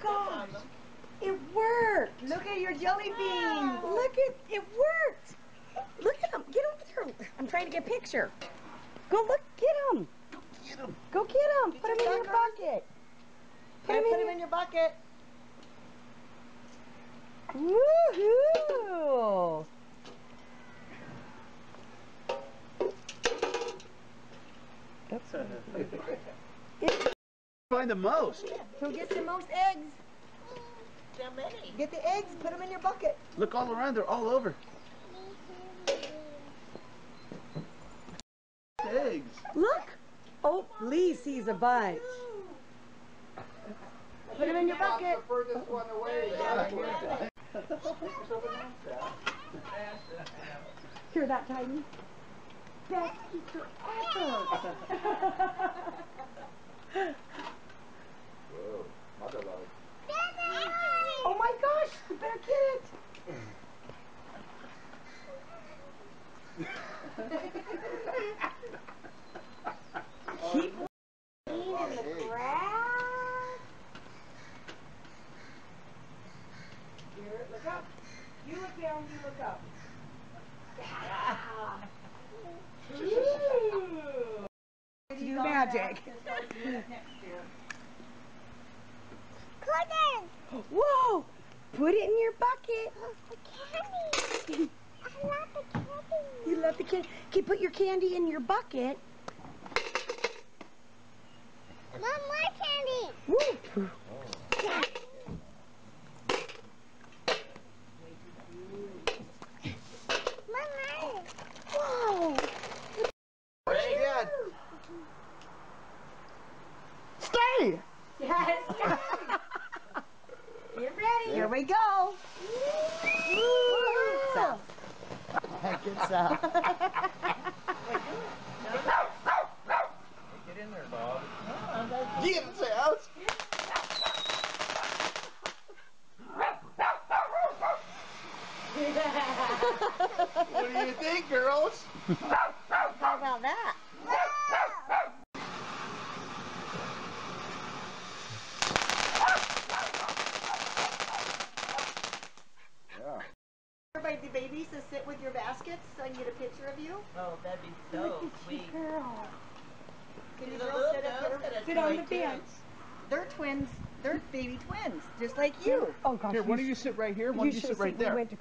gosh! It worked! Look at your jelly beans! Look at it worked! Look at them! Get over here! I'm trying to get a picture. Go look! Get them! Get them! Go get them! Put them in your bucket. Put them in your bucket. Woohoo! That's Find the most. Who gets the most eggs? So many. Get the eggs, put them in your bucket. Look all around, they're all over. Eggs. Look! Oh, Lee sees a bunch. Put them in your bucket. The furthest one away. Hear that, Titan? Best teacher ever! Whoa, mother love. Oh my gosh! You better get it! Keep in the grass. Here, look up. You look down, you look up. Yeah. Do magic. Whoa! Put it in your bucket. The candy. I love the candy. You love the candy. Okay, put your candy in your bucket. Mom, more candy. Woo! Mama. Whoa! Ready? Good. Stay! Yes! Get ready. Here we go. South. Good stuff. Get in there, Bob. Get it, South. What do you think, girls? How about that? Yeah. Everybody, the babies to sit with your baskets so I can get a picture of you. Oh, that'd be so sweet. Girl. Can you The girls little sit up girl's here? got a Sit on toy, the too. bench. They're twins. They're baby twins, just like you. Oh gosh. Here, one of you sit right here, one of you sit right there. We went to